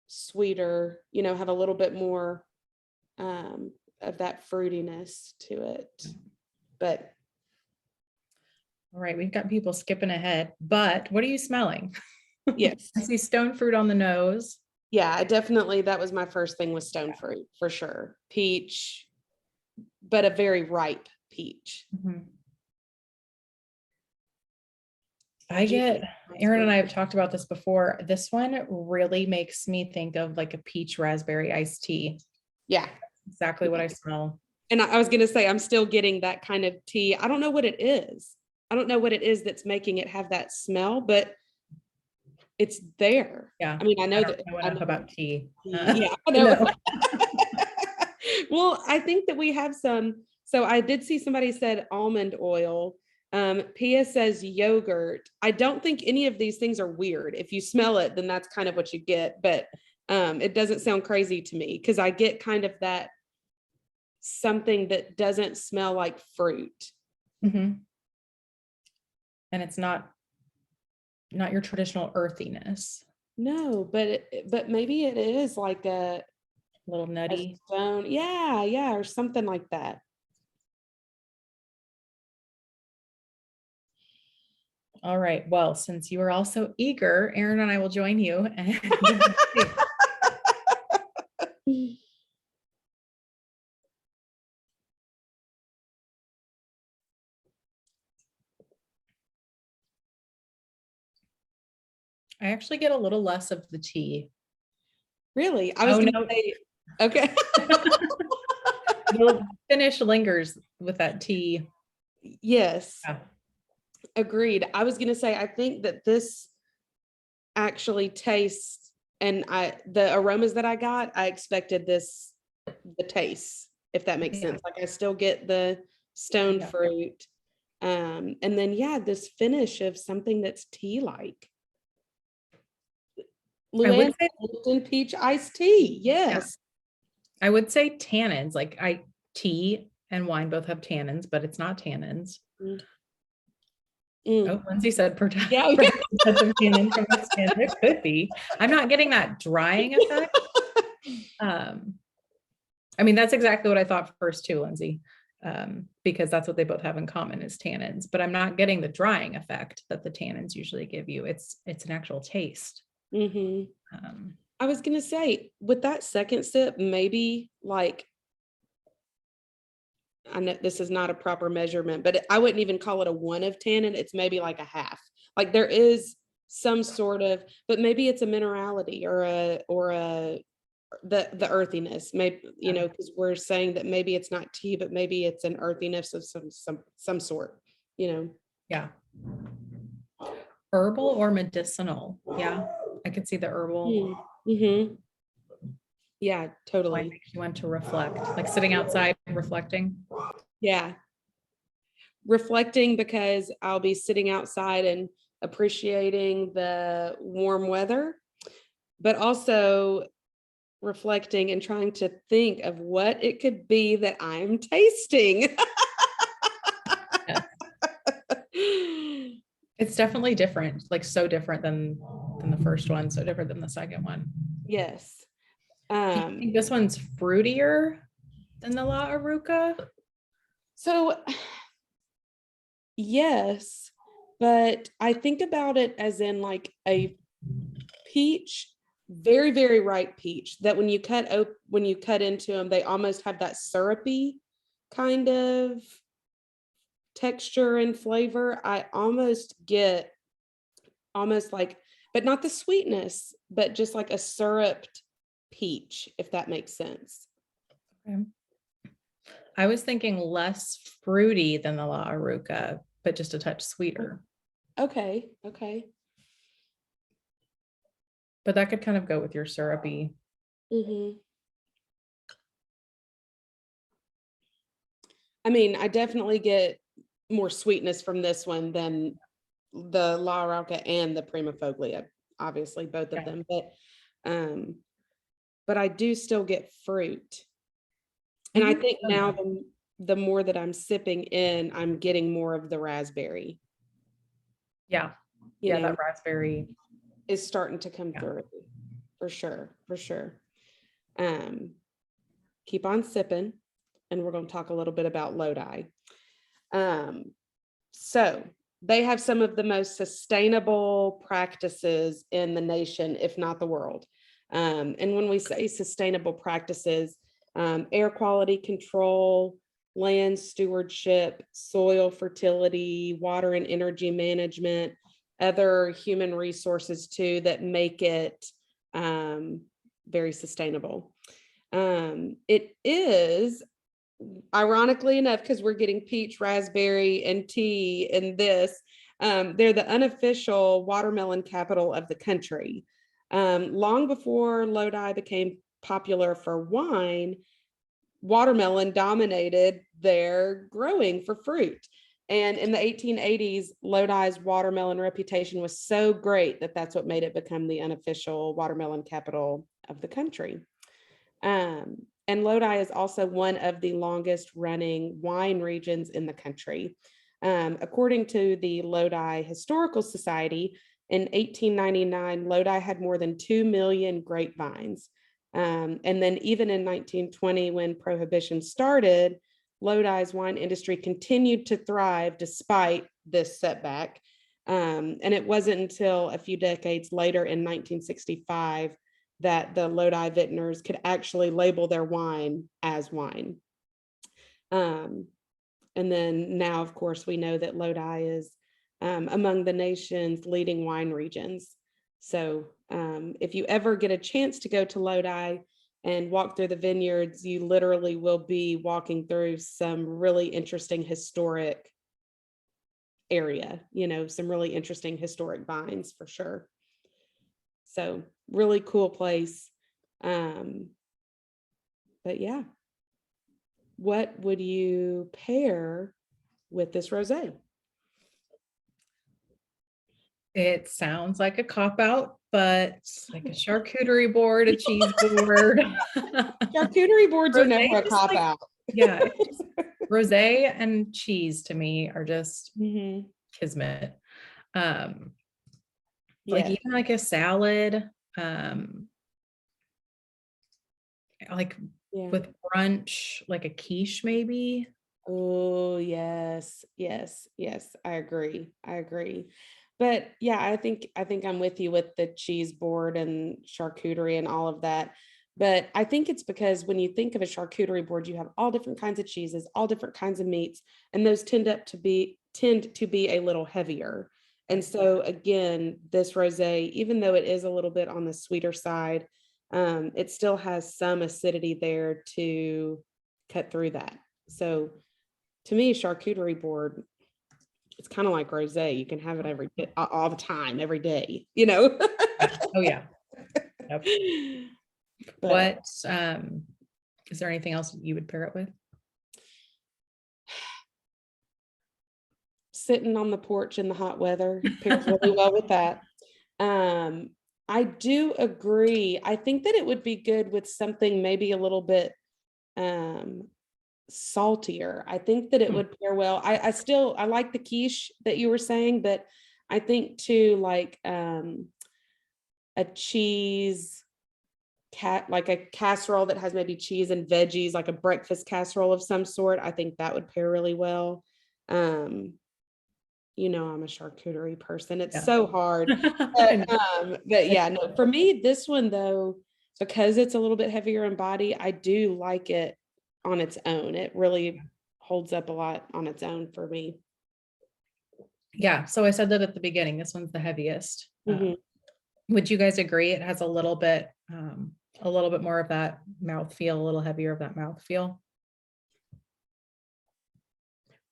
sweeter, have a little bit more of that fruitiness to it. But All right, we've got people skipping ahead, but what are you smelling? yes. I see stone fruit on the nose. Yeah, I definitely, that was my first thing with stone fruit for sure. Peach, but a very ripe peach. Mhm. Aaron and I have talked about this before. This one really makes me think of like a peach raspberry iced tea. Yeah. Exactly what I smell. And I was going to say, I'm still getting that kind of tea. I don't know what it is. I don't know what it is that's making it have that smell, but it's there. Yeah. I mean, I know don't that know enough about tea. yeah, I know. Well, I think that we have some. So I did see somebody said almond oil. Pia says yogurt. I don't think any of these things are weird. If you smell it, then that's kind of what you get. But it doesn't sound crazy to me because I get kind of that something that doesn't smell like fruit. Mhm. And it's not your traditional earthiness. No, but maybe it is like A little a nutty. stone. Yeah, or something like that. All right. Well, since you are all so eager, Aaron and I will join you. And I actually get a little less of the tea. Really? I was gonna say, okay. The finish lingers with that tea. Yes, Yeah. agreed. I was gonna say, I think that this actually tastes, and the aromas that I got, I expected the taste, if that makes Yeah. sense. Like I still get the stone Yeah. fruit. And then yeah, this finish of something that's tea-like. I would Luann, say, Lipton peach iced tea. yeah, Yes. I would say tannins. Like tea and wine both have tannins, but it's not tannins. Mm. Oh, Lindsay said Yeah. touch of tannin from the skin. It could be. I'm not getting that drying effect. I mean, that's exactly what I thought first too, Lindsay, because that's what they both have in common is tannins. But I'm not getting the drying effect that the tannins usually give you. It's an actual taste. Mhm. Um, I was gonna say, with that second sip, maybe like, I know this is not a proper measurement, but I wouldn't even call it a 1 of tannin. It's maybe like a half. Like there is some sort of, but maybe it's a minerality or the earthiness. Maybe, because we're saying that maybe it's not tea, but maybe it's an earthiness of some sort, yeah. Herbal or medicinal? Yeah, I could see the herbal. Mm-hmm. Yeah, Wine totally. makes you want to reflect, like sitting outside and reflecting. Yeah. Reflecting because I'll be sitting outside and appreciating the warm weather, but also reflecting and trying to think of what it could be that I'm tasting. Yeah. It's definitely different, like so different than the first one, so different than the second one. Yes. Do you think this one's fruitier than the La Aruca? So yes, but I think about it as in like a peach, very, very ripe peach that when you cut into them, they almost have that syrupy kind of texture and flavor. I almost get almost like, but not the sweetness, but just like a syruped peach, if that makes sense. Okay. I was thinking less fruity than the La Aruca, but just a touch sweeter. Okay. But that could kind of go with your syrupy. Mm-hmm. I mean, I definitely get more sweetness from this one than the La Aroca and the Primofoglia, obviously both of Yeah. them, but I do still get fruit. And I Mhm. think Oh, now yeah. the more that I'm sipping in, I'm getting more of the raspberry, Yeah. you Yeah, know, that raspberry. is starting to come Yeah. through for sure, for sure. Um, keep on sipping, and we're going to talk a little bit about Lodi. So they have some of the most sustainable practices in the nation, if not the world. And when we say sustainable practices, air quality control, land stewardship, soil fertility, water and energy management, other human resources too that make it very sustainable. It is, ironically enough, because we're getting peach, raspberry, and tea in this, they're the unofficial watermelon capital of the country. Long before Lodi became popular for wine, watermelon dominated their growing for fruit. And in the 1880s, Lodi's watermelon reputation was so great that that's what made it become the unofficial watermelon capital of the country. And Lodi is also one of the longest running wine regions in the country. According to the Lodi Historical Society, in 1899, Lodi had more than 2 million grapevines. And then even in 1920, when Prohibition started, Lodi's wine industry continued to thrive despite this setback. And it wasn't until a few decades later in 1965 that the Lodi vintners could actually label their wine as wine. And then now, of course, we know that Lodi is among the nation's leading wine regions. So if you ever get a chance to go to Lodi and walk through the vineyards, you literally will be walking through some really interesting historic area, some really interesting historic vines for sure. So really cool place. But yeah, what would you pair with this rosé? It sounds like a cop out, but like a charcuterie board, a cheese board. Charcuterie boards are Rosé never a just cop like, out. yeah, rosé and cheese to me are just Mm-hmm. kismet. Um, like Yeah. even like a salad, um, like Yeah. with brunch, like a quiche maybe. Oh, yes. Yes. Yes. I agree. I agree. But yeah, I think I'm with you with the cheese board and charcuterie and all of that. But I think it's because when you think of a charcuterie board, you have all different kinds of cheeses, all different kinds of meats, and those tend to be a little heavier. And so again, this rosé, even though it is a little bit on the sweeter side, it still has some acidity there to cut through that. So to me, charcuterie board, it's kind of like rosé. You can have it every all the time, every day, Oh yeah. Yep. But What is there anything else you would pair it with? sitting on the porch in the hot weather pairs really well with that. Um, I do agree. I think that it would be good with something maybe a little bit um saltier. I think that it would pair well. I like the quiche that you were saying, but I think too like a cheese like a casserole that has maybe cheese and veggies, like a breakfast casserole of some sort. I think that would pair really well. Um, I'm a charcuterie person. It's Yeah. so hard. I know. But yeah, no, for me, this one though, because it's a little bit heavier in body, I do like it on its own. It really holds up a lot on its own for me. Yeah. So I said that at the beginning. This one's the heaviest. Mhm. Would you guys agree it has a little bit more of that mouth feel, a little heavier of that mouth feel?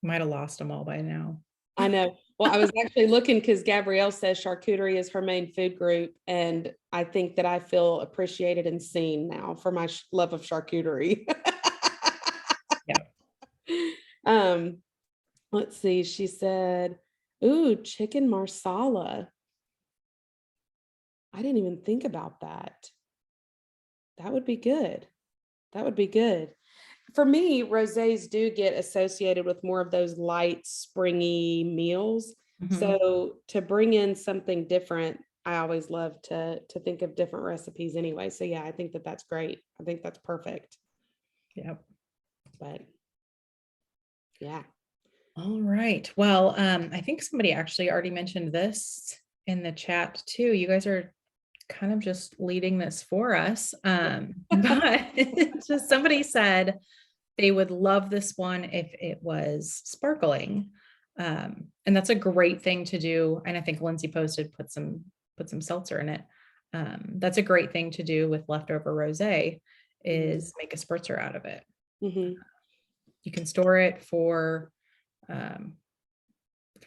Might have lost them all by now. I know. Well, I was actually looking because Gabrielle says charcuterie is her main food group. And I think that I feel appreciated and seen now for my love of charcuterie. Yeah. Um, let's see. She said, ooh, chicken marsala. I didn't even think about that. That would be good. That would be good. For me, rosés do get associated with more of those light, springy meals. Mhm. So to bring in something different, I always love to think of different recipes anyway. So yeah, I think that that's great. I think that's perfect. Yep. But yeah. All right. Well, I think somebody actually already mentioned this in the chat too. You guys are kind of just leading this for us. But just somebody said they would love this one if it was sparkling. And that's a great thing to do. And I think Lindsay posted put some seltzer in it. That's a great thing to do with leftover rosé is make a spritzer out of it. Mhm. You can store it for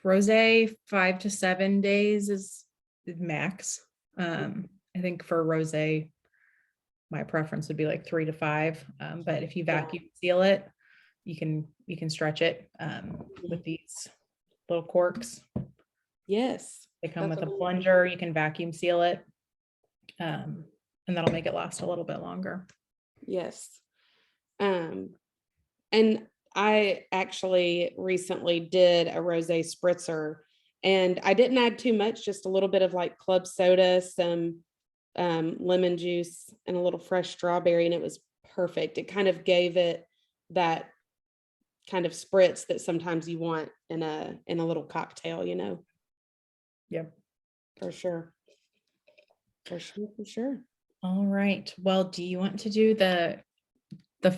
rosé 5 to 7 days is max. I think for rosé, my preference would be like 3 to 5. But if you vacuum seal it, you can stretch it with these little corks. Yes. They come That's with a really plunger. You can vacuum seal it, and that'll make it last a little bit longer. Yes. And I actually recently did a rosé spritzer, and I didn't add too much, just a little bit of like club soda, some lemon juice, and a little fresh strawberry, and it was perfect. It kind of gave it that kind of spritz that sometimes you want in a little cocktail, you know. Yep. For sure. For sure, for sure. All right. Well, do you want to do the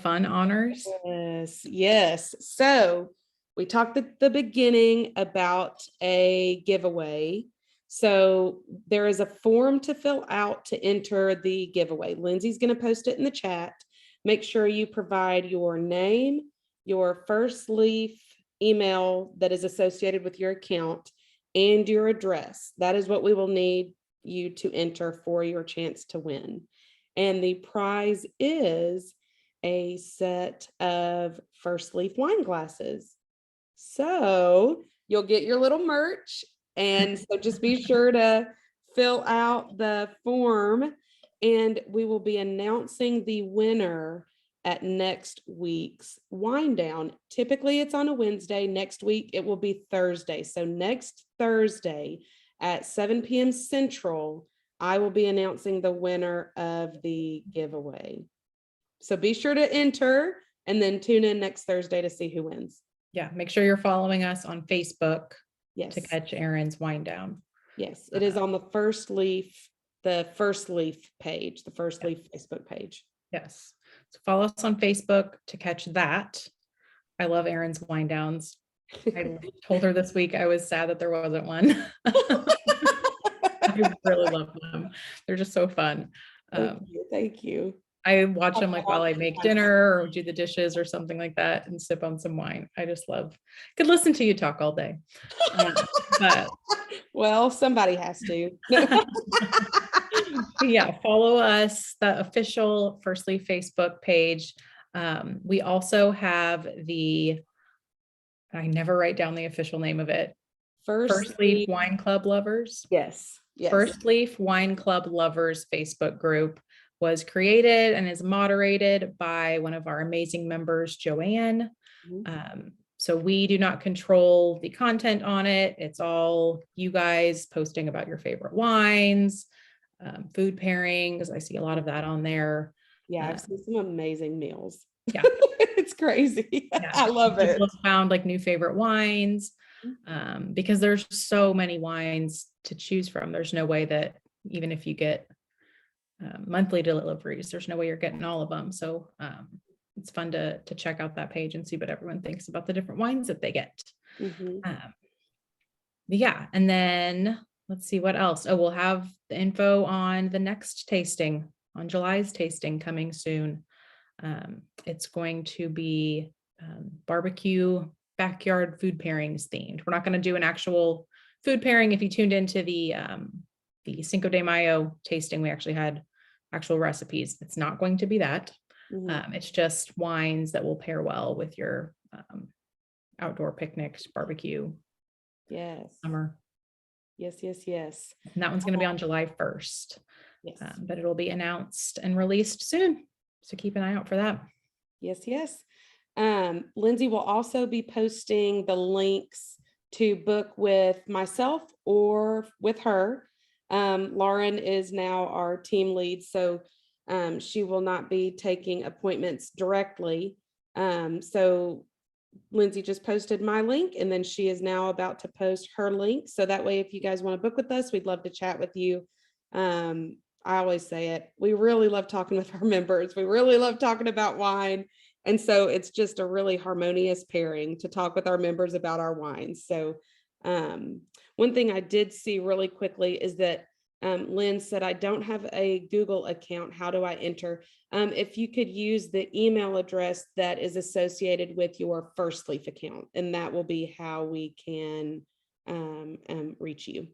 fun honors? Yes, yes. So we talked at the beginning about a giveaway. So there is a form to fill out to enter the giveaway. Lindsay's going to post it in the chat. Make sure you provide your name, your first leaf email that is associated with your account, and your address. That is what we will need you to enter for your chance to win. And the prize is a set of first leaf wine glasses. So you'll get your little merch. And so just be sure to fill out the form, and we will be announcing the winner at next week's wind down. Typically it's on a Wednesday. Next week it will be Thursday. So next Thursday at 7 p.m. Central, I will be announcing the winner of the giveaway. So be sure to enter and then tune in next Thursday to see who wins. Yeah, make sure you're following us on Facebook Yes. to catch Erin's wind down. Yes, it is on the first leaf page, the first leaf Facebook page. Yes. So follow us on Facebook to catch that. I love Erin's wind downs. I told her this week I was sad that there wasn't one. I really love them. They're just so fun. Thank you. Thank you. I watch them like while I make dinner or do the dishes or something like that and sip on some wine. I just could listen to you talk all day. But well, somebody has to. yeah, follow us, the official First Leaf Facebook page. We also have I never write down the official name of it. First Leaf Wine Club Lovers. Yes. Yes. First Leaf Wine Club Lovers Facebook group was created and is moderated by one of our amazing members, Joanne. So we do not control the content on it. It's all you guys posting about your favorite wines, food pairings. I see a lot of that on there. Yeah, I've seen some amazing meals. Yeah. It's crazy. Yeah. I love it. People found like new favorite wines because there's so many wines to choose from. There's no way that even if you get monthly deliveries, there's no way you're getting all of them. So it's fun to check out that page and see what everyone thinks about the different wines that they get. Yeah. And then let's see what else. Oh, we'll have the info on the next tasting, on July's tasting coming soon. It's going to be barbecue backyard food pairings themed. We're not going to do an actual food pairing. If you tuned into the Cinco de Mayo tasting, we actually had actual recipes. It's not going to be that. It's just wines that will pair well with your outdoor picnics, barbecue, Yes. summer. Yes, yes, yes. And that one's going to be on July 1st, Yes. but it'll be announced and released soon. So keep an eye out for that. Yes, yes. Lindsay will also be posting the links to book with myself or with her. Lauren is now our team lead, so she will not be taking appointments directly. So Lindsay just posted my link, and then she is now about to post her link. So that way, if you guys want to book with us, we'd love to chat with you. I always say it. We really love talking with our members. We really love talking about wine. And so it's just a really harmonious pairing to talk with our members about our wines. So one thing I did see really quickly is that Lynn said, I don't have a Google account. How do I enter? If you could use the email address that is associated with your First Leaf account, and that will be how we can reach you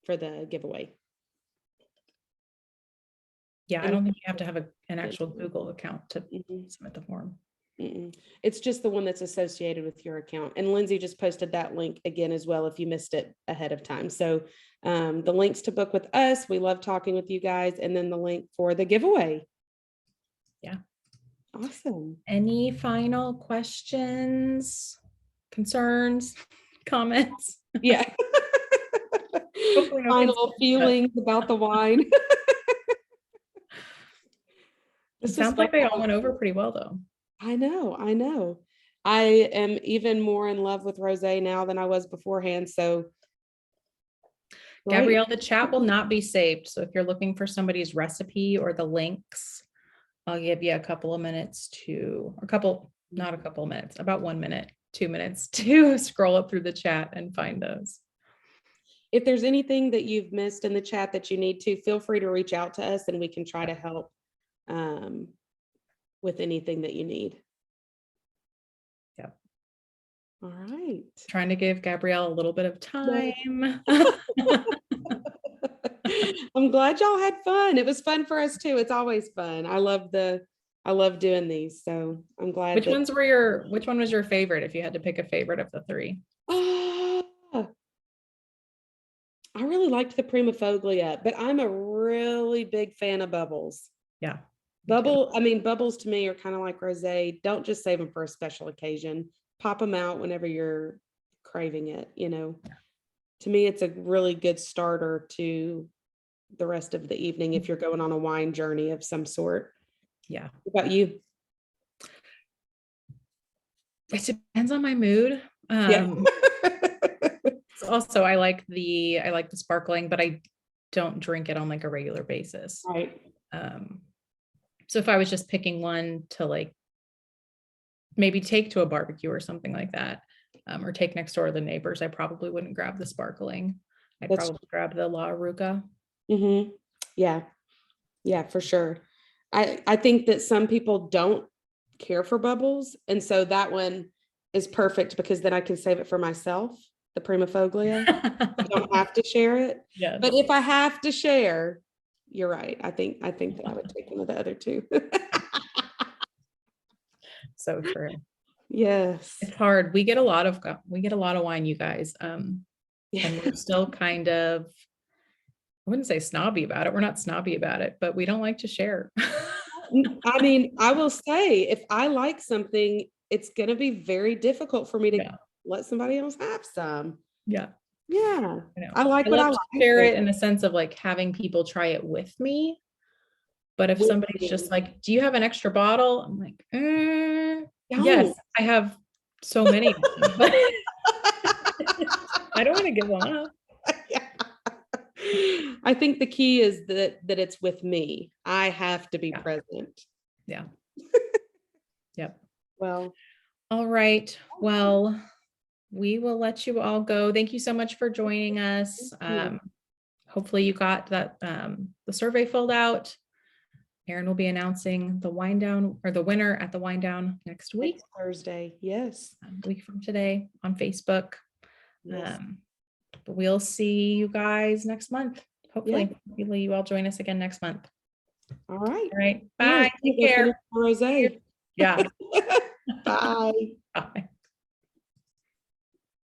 for the giveaway. Yeah, I don't think you have to have an actual Google account to submit the form. It's just the one that's associated with your account. And Lindsay just posted that link again as well if you missed it ahead of time. So the links to book with us, we love talking with you guys, and then the link for the giveaway. Yeah. Awesome. Any final questions, concerns, comments? Yeah. Hopefully no Final concerns, feelings about the wine. It sounds like they all went over pretty well, though. I know. I am even more in love with rosé now than I was beforehand. So, Gabrielle, the chat will not be saved. So if you're looking for somebody's recipe or the links, I'll give you a couple of minutes about 1 minute, 2 minutes to scroll up through the chat and find those. If there's anything that you've missed in the chat that you need to, feel free to reach out to us and we can try to help with anything that you need. Yep. All right. Trying to give Gabrielle a little bit of time. I'm glad y'all had fun. It was fun for us too. It's always fun. I love doing these. So I'm glad. Which one was your favorite if you had to pick a favorite of the three? I really liked the Primofoglia, but I'm a really big fan of bubbles. Yeah. Bubbles to me are kind of like rosé. Don't just save them for a special occasion. Pop them out whenever you're craving it, Yeah. To me, it's a really good starter to the rest of the evening if you're going on a wine journey of some sort. Yeah. What about you? It depends on my mood. Also, I like the sparkling, but I don't drink it on like a regular basis. Right. So if I was just picking one to like maybe take to a barbecue or something like that, or take next door to the neighbors, I probably wouldn't grab the sparkling. I'd probably grab the La Aroca. Yeah. Yeah, for sure. I think that some people don't care for bubbles. And so that one is perfect because then I can save it for myself, the Primofoglia. I don't have to share it. Yeah. But if I have to share, you're right. I think that I would take one of the other two. So true. Yes. It's hard. We get a lot of wine, you guys. And we're still kind of, I wouldn't say snobby about it. We're not snobby about it, but we don't like to share. I mean, I will say if I like something, it's going to be very difficult for me to let somebody else have some. Yeah. Yeah. I like what I like. Share it in the sense of like having people try it with me. But if somebody's just like, do you have an extra bottle? I'm like, yes, I have so many. But I don't want to give one up. Yeah. I think the key is that it's with me. I have to be present. Yeah. Yep. Well, all right. Well, we will let you all go. Thank you so much for joining us. Hopefully you got that the survey filled out. Erin will be announcing the wine down or the winner at the wine down next week. Next Thursday. Yes. A week from today on Facebook. Yes. But we'll see you guys next month. Hopefully you all join us again next month. All right. All right. Bye. Take care. Rosé. Yeah. Bye. Bye.